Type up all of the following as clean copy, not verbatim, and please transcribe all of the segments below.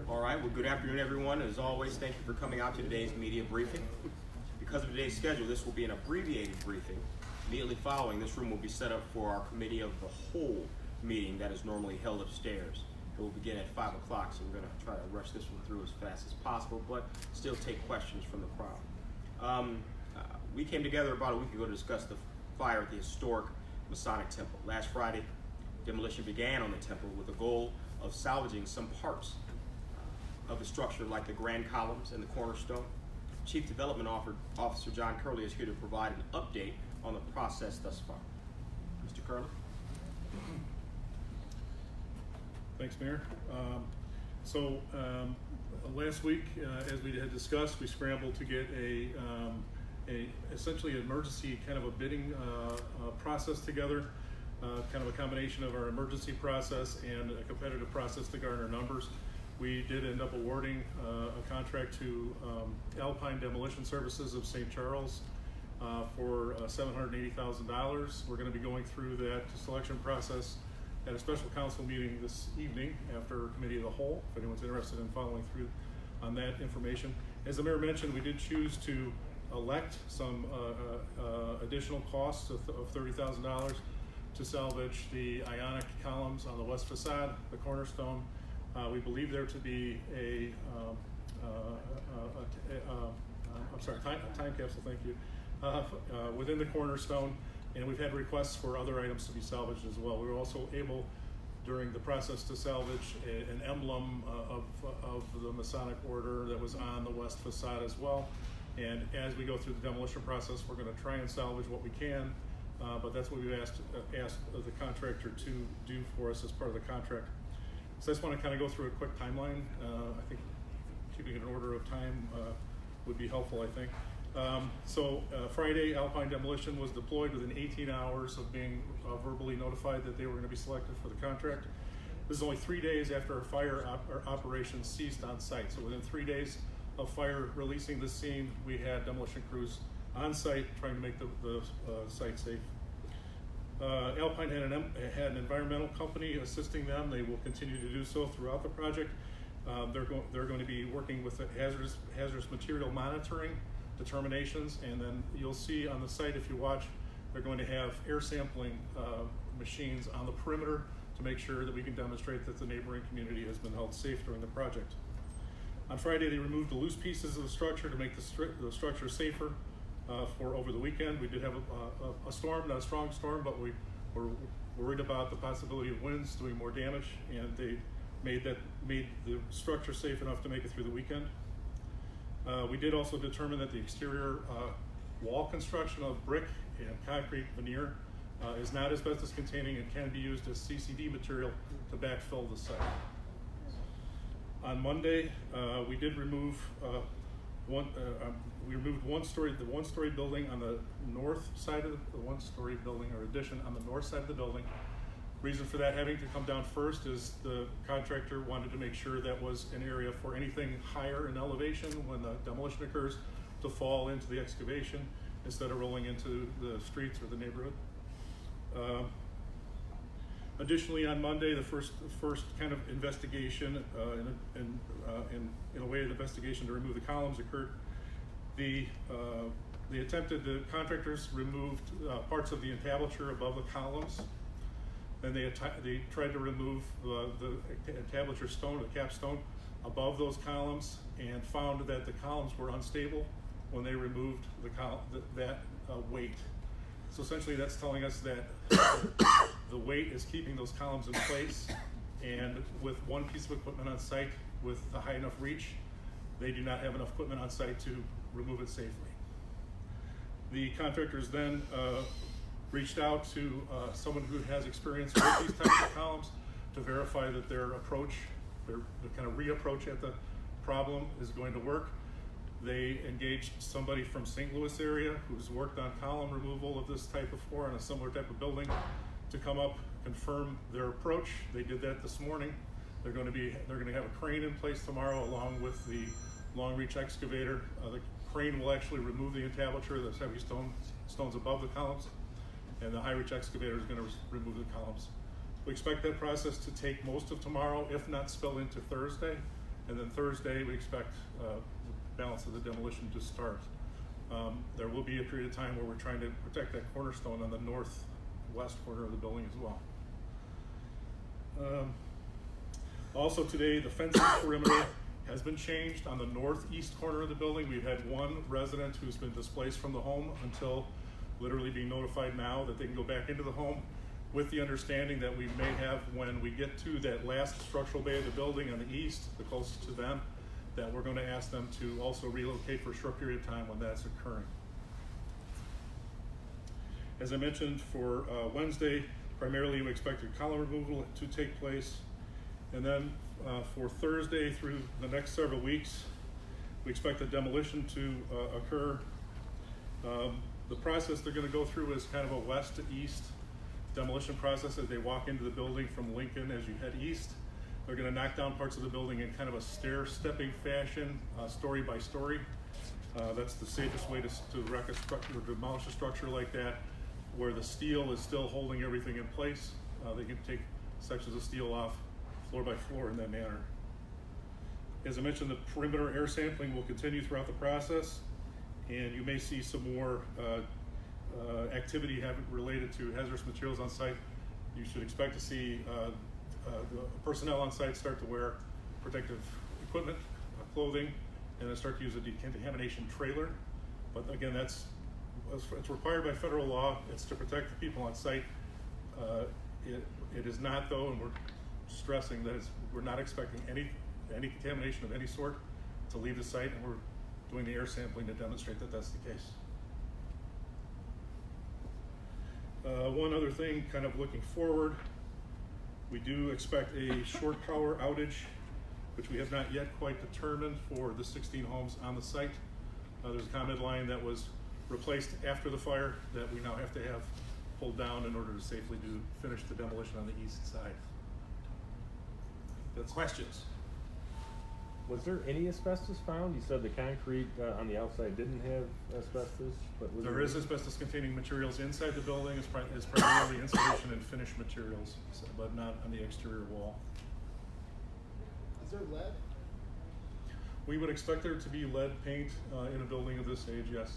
All right, well, good afternoon, everyone. As always, thank you for coming out to today's media briefing. Because of today's schedule, this will be an abbreviated briefing. Immediately following, this room will be set up for our Committee of the Whole meeting that is normally held upstairs. It will begin at 5 o'clock, so we're going to try to rush this one through as fast as possible, but still take questions from the crowd. We came together about a week ago to discuss the fire at the historic Masonic Temple. Last Friday, demolition began on the temple with the goal of salvaging some parts of the structure, like the grand columns and the cornerstone. Chief Development Officer John Curley is here to provide an update on the process thus far. Mr. Curley. Thanks, Mayor. Last week, as we had discussed, we scrambled to get essentially an emergency kind of a bidding process together, kind of a combination of our emergency process and a competitive process to garner numbers. We did end up awarding a contract to Alpine Demolition Services of St. Charles for $780,000. We're going to be going through that selection process at a special council meeting this evening after Committee of the Whole, if anyone's interested in following through on that information. As the Mayor mentioned, we did choose to elect some additional costs of $30,000 to salvage the ionic columns on the west facade, the cornerstone. We believe there to be a time capsule, thank you, within the cornerstone, and we've had requests for other items to be salvaged as well. We were also able, during the process, to salvage an emblem of the Masonic Order that was on the west facade as well. And as we go through the demolition process, we're going to try and salvage what we can, but that's what we've asked the contractor to do for us as part of the contract. So I just want to kind of go through a quick timeline. I think keeping an order of time would be helpful, I think. Friday, Alpine Demolition was deployed within 18 hours of being verbally notified that they were going to be selected for the contract. This is only 3 days after our fire operation ceased on site. So within 3 days of fire releasing the scene, we had demolition crews on site trying to make the site safe. Alpine had an environmental company assisting them. They will continue to do so throughout the project. They're going to be working with the hazardous material monitoring determinations, and then you'll see on the site, if you watch, they're going to have air sampling machines on the perimeter to make sure that we can demonstrate that the neighboring community has been held safe during the project. On Friday, they removed the loose pieces of the structure to make the structure safer for over the weekend. We did have a storm, not a strong storm, but we were worried about the possibility of winds doing more damage, and they made the structure safe enough to make it through the weekend. We did also determine that the exterior wall construction of brick and concrete veneer is not asbestos containing and can be used as CCD material to backfill the site. On Monday, we did remove the one-story building on the north side of the one-story building or addition on the north side of the building. Reason for that having to come down first is the contractor wanted to make sure that was an area for anything higher in elevation when the demolition occurs to fall into the excavation instead of rolling into the streets or the neighborhood. Additionally, on Monday, the first kind of investigation, in a way, an investigation to remove the columns occurred. The contractors removed parts of the entablature above the columns. Then they tried to remove the entablature stone, the capstone, above those columns, and found that the columns were unstable when they removed that weight. So essentially, that's telling us that the weight is keeping those columns in place, and with one piece of equipment on site with a high enough reach, they do not have enough equipment on site to remove it safely. The contractors then reached out to someone who has experience with these types of columns to verify that their kind of reapproach at the problem is going to work. They engaged somebody from St. Louis area who's worked on column removal of this type before in a similar type of building to come up, confirm their approach. They did that this morning. They're going to have a crane in place tomorrow along with the long reach excavator. The crane will actually remove the entablature, those heavy stones above the columns, and the high reach excavator is going to remove the columns. We expect that process to take most of tomorrow, if not spill into Thursday, And then Thursday, we expect the balance of the demolition to start. There will be a period of time where we're trying to protect that cornerstone on the northwest corner of the building as well. Also today, the fencing perimeter has been changed on the northeast corner of the building. We've had one resident who's been displaced from the home until literally being notified now that they can go back into the home, with the understanding that we may have, when we get to that last structural bay of the building on the east, the closest to them, that we're going to ask them to also relocate for a short period of time when that's occurring. As I mentioned, for Wednesday, primarily we expect a column removal to take place. And then for Thursday through the next several weeks, we expect the demolition to occur. The process they're going to go through is kind of a west to east demolition process as they walk into the building from Lincoln as you head east. They're going to knock down parts of the building in kind of a stair-stepping fashion, story by story. That's the safest way to wreck a structure or demolish a structure like that, where the steel is still holding everything in place. They can take sections of steel off floor by floor in that manner. As I mentioned, the perimeter air sampling will continue throughout the process, and you may see some more activity related to hazardous materials on site. You should expect to see the personnel on site start to wear protective equipment, clothing, and then start to use a decontamination trailer. But again, it's required by federal law. It's to protect the people on site. It is not, though, and we're stressing that we're not expecting any contamination of any sort to leave the site, and we're doing the air sampling to demonstrate that that's the case. One other thing, kind of looking forward, we do expect a short power outage, which we have not yet quite determined for the 16 homes on the site. There's a ComEd line that was replaced after the fire that we now have to have pulled down in order to safely finish the demolition on the east side. That's Questions? Was there any asbestos found? You said the concrete on the outside didn't have asbestos, but was There is asbestos-containing materials inside the building. It's primarily insulation and finished materials, but not on the exterior wall. Is there lead? We would expect there to be lead paint in a building of this age, yes.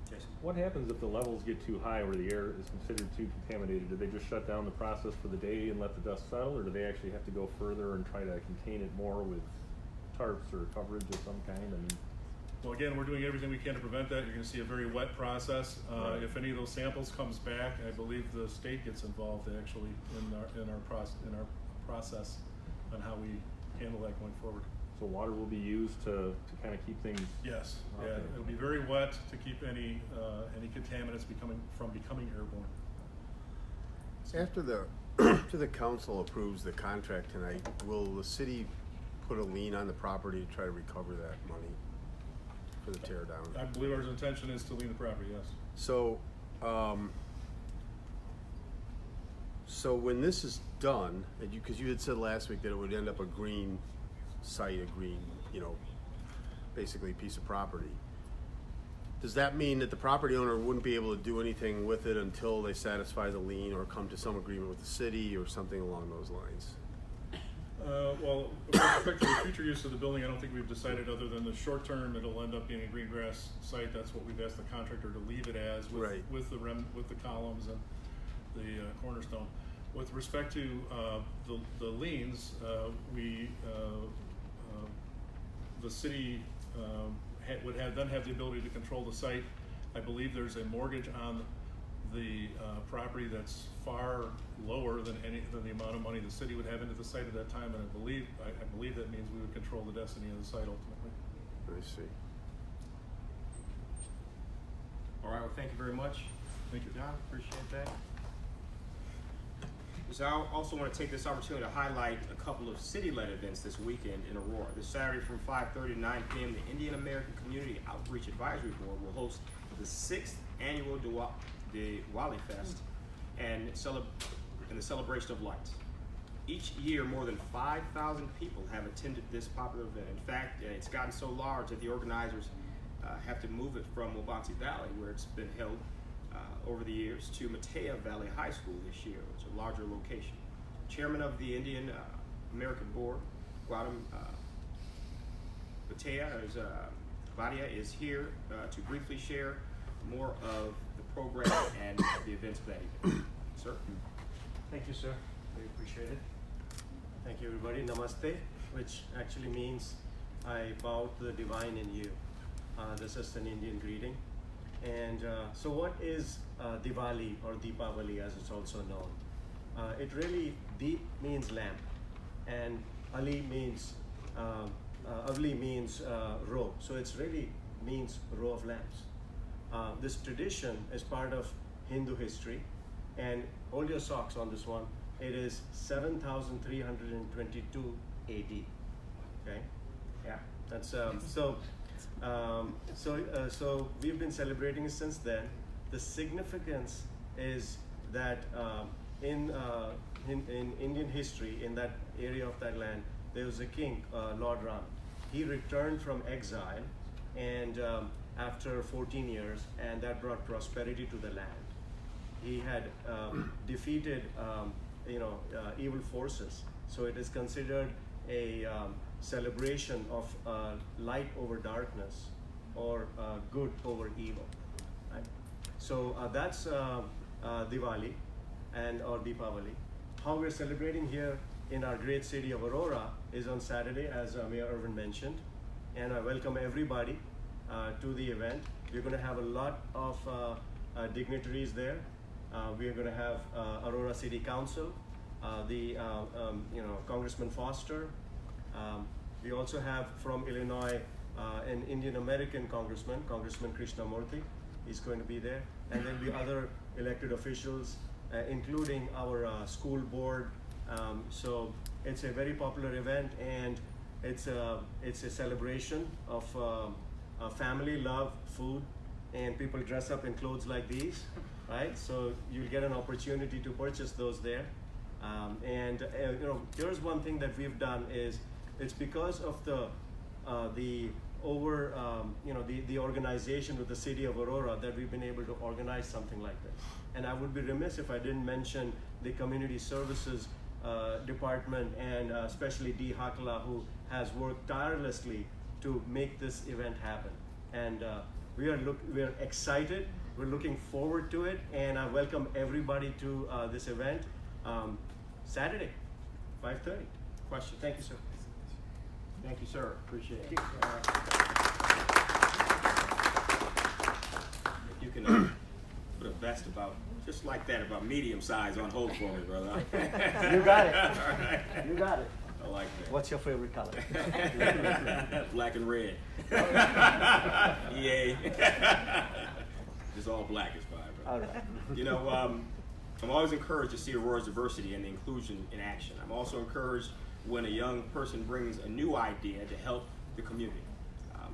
Jason? What happens if the levels get too high where the air is considered too contaminated? Do they just shut down the process for the day and let the dust settle, or do they actually have to go further and try to contain it more with tarps or coverage of some kind? I mean, Well, again, we're doing everything we can to prevent that. You're going to see a very wet process. Right. If any of those samples comes back, I believe the state gets involved actually in our process on how we handle that going forward. so water will be used to kind of keep things. Yes, Okay. yeah, it'll be very wet to keep any contaminants from becoming airborne. After the council approves the contract tonight, will the city put a lien on the property to try to recover that money for the tear down? I believe our intention is to lien the property, yes. So, so when this is done, and because you had said last week that it would end up a green site, a green, basically piece of property. Does that mean that the property owner wouldn't be able to do anything with it until they satisfy the lien or come to some agreement with the city or something along those lines? Well, with respect to the future use of the building, I don't think we've decided, other than the short term, it'll end up being a green grass site. That's what we've asked the contractor to leave it as, Right. with the columns and the cornerstone. With respect to the liens, the city would then have the ability to control the site. I believe there's a mortgage on the property that's far lower than the amount of money the city would have into the site at that time, and I believe that means we would control the destiny of the site ultimately. I see. All right, well, thank you very much. Thank you. John, appreciate that. So I also want to take this opportunity to highlight a couple of city-led events this weekend in Aurora. This Saturday from 5:30 to 9 p.m., the Indian American Community Outreach Advisory Board will host the 6th annual Diwali Fest and the Celebration of Lights. Each year, more than 5,000 people have attended this popular event. In fact, it's gotten so large that the organizers have to move it from Wabansi Valley, where it's been held over the years, to Matea Valley High School this year, which is a larger location. Chairman of the Indian American Board, Badia is here to briefly share more of the program and the events of that evening. Sir? Thank you, sir. We appreciate it. Thank you, everybody. Namaste, which actually means I bow to the divine in you. This is an Indian greeting. And so what is Diwali or Deepavali as it's also known? It really, Deep means lamp, and Ali means, Avli means row. So it's really means row of lamps. This tradition is part of Hindu history, and hold your socks on this one. It is 7,322 AD. Okay, yeah, that's so we've been celebrating it since then. The significance is that in Indian history, in that area of that land, there was a king, Lord Ram. He returned from exile, and after 14 years, and that brought prosperity to the land. He had defeated, evil forces. So it is considered a celebration of light over darkness, or good over evil. Right? So that's Diwali or Deepavali. How we're celebrating here in our great city of Aurora is on Saturday, as Mayor Irvin mentioned, and I welcome everybody to the event. We're going to have a lot of dignitaries there. We are going to have Aurora City Council, Congressman Foster. We also have from Illinois an Indian American congressman, Congressman Krishnamurthy. He's going to be there, and then the other elected officials, including our school board. So it's a very popular event, and it's a celebration of family, love, food, and people dress up in clothes like these, right? So you'll get an opportunity to purchase those there. Here's one thing that we've done is, it's because of the organization with the city of Aurora that we've been able to organize something like this. And I would be remiss if I didn't mention the community services department, and especially Dee Hakala, who has worked tirelessly to make this event happen. And we are excited. We're looking forward to it, and I welcome everybody to this event Saturday, 5:30. Question? Thank you, sir. Thank you, sir. Appreciate it. If you can put a vest just like that, about medium size on hold for me, brother. You got it. All right. You got it. I like that. What's your favorite color? Black and red. EA. Just all black is fine, bro. All right. I'm always encouraged to see Aurora's diversity and the inclusion in action. I'm also encouraged when a young person brings a new idea to help the community.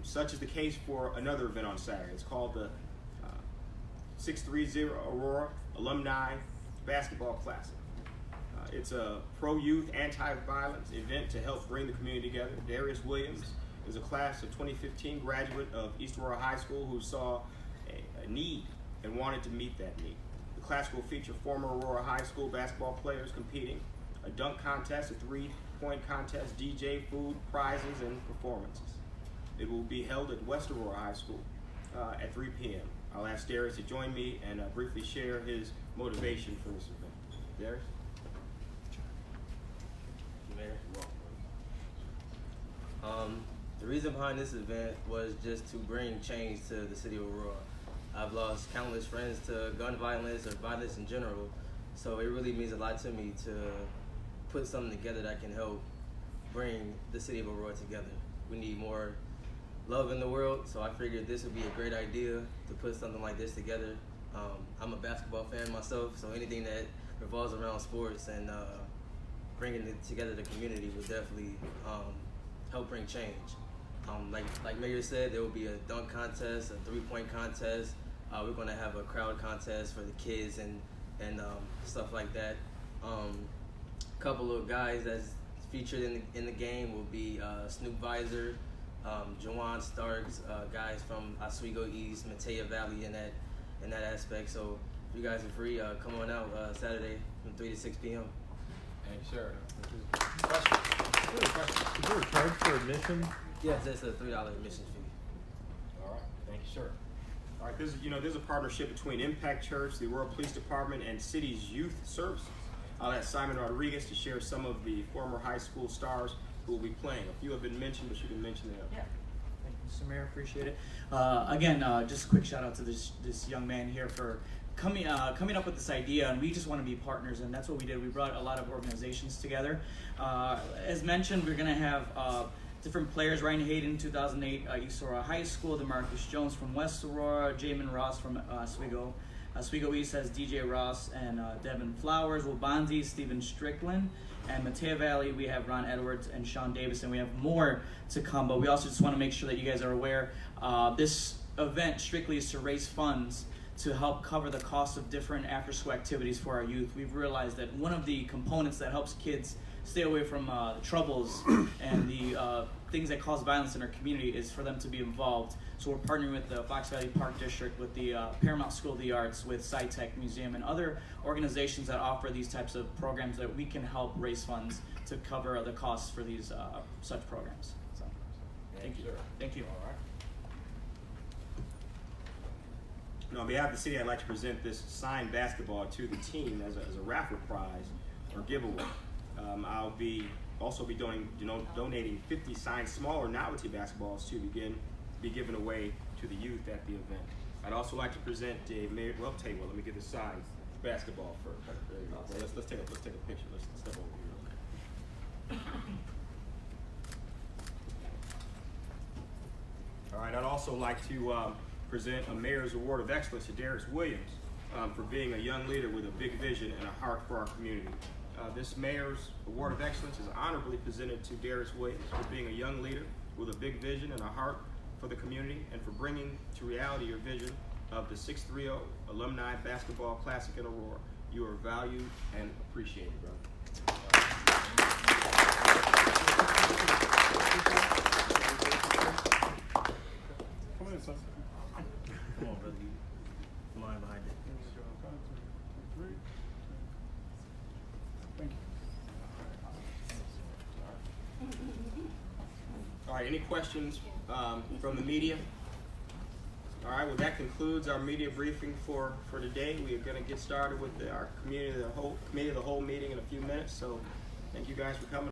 Such is the case for another event on Saturday. It's called the 630 Aurora Alumni Basketball Classic. It's a pro-youth, anti-violence event to help bring the community together. Darius Williams is a class of 2015 graduate of East Aurora High School who saw a need and wanted to meet that need. The class will feature former Aurora High School basketball players competing, a dunk contest, a three-point contest, DJ, food, prizes, and performances. It will be held at West Aurora High School at 3 p.m. I'll ask Darius to join me and briefly share his motivation for this event. Darius? Mayor. The reason behind this event was just to bring change to the city of Aurora. I've lost countless friends to gun violence or violence in general, so it really means a lot to me to put something together that can help bring the city of Aurora together. We need more love in the world, so I figured this would be a great idea to put something like this together. I'm a basketball fan myself, so anything that revolves around sports and bringing it together the community would definitely help bring change. Like Mayor said, there will be a dunk contest, a three-point contest. We're going to have a crowd contest for the kids and stuff like that. A couple of guys that's featured in the game will be Snoop Visor, Jawan Starks, guys from Oswego East, Matea Valley in that aspect. So if you guys are free, come on out Saturday from 3 to 6 p.m. Thank you, sir. Question? Is there a charge for admission? Yes, it's a $3 admission fee. All right, thank you, sir. All right, there's a partnership between Impact Church, the Aurora Police Department, and City's Youth Services. I'll ask Simon Rodriguez to share some of the former high school stars who will be playing. A few have been mentioned, but you can mention them. Yeah. Thank you, Mr. Mayor. Appreciate it. Again, just a quick shout out to this young man here for coming up with this idea, and we just want to be partners, and that's what we did. We brought a lot of organizations together. As mentioned, we're going to have different players: Ryan Hayden, 2008 East Aurora High School; DeMarcus Jones from West Aurora; Jamin Ross from Oswego. Oswego East has DJ Ross and Devin Flowers; Wabanzi, Stephen Strickland; and Mateo Valley, we have Ron Edwards and Sean Davis, and we have more to come, but we also just want to make sure that you guys are aware this event strictly is to raise funds to help cover the cost of different after-school activities for our youth. We've realized that one of the components that helps kids stay away from the troubles and the things that cause violence in our community is for them to be involved. So we're partnering with the Fox Valley Park District, with the Paramount School of the Arts, with SciTech Museum, and other organizations that offer these types of programs that we can help raise funds to cover the costs for these such programs. So, thank you. Sir. Thank you. All right. Now, on behalf of the city, I'd like to present this signed basketball to the team as a raffle prize or giveaway. I'll also be donating 50 signed smaller novelty basketballs to be given away to the youth at the event. I'd also like to present let me get the signed basketball first. There you go. Well, let's take a picture. Let's step over here. All right, I'd also like to present a Mayor's Award of Excellence to Darius Williams for being a young leader with a big vision and a heart for our community. This Mayor's Award of Excellence is honorably presented to Darius Williams for being a young leader with a big vision and a heart for the community, and for bringing to reality your vision of the 630 Alumni Basketball Classic in Aurora. You are valued and appreciated, brother. Come in, son. Come on, brother. You line behind it. Thank you. All right, any questions from the media? All right, well, that concludes our media briefing for today. We are going to get started with our committee of the whole meeting in a few minutes. So thank you guys for coming.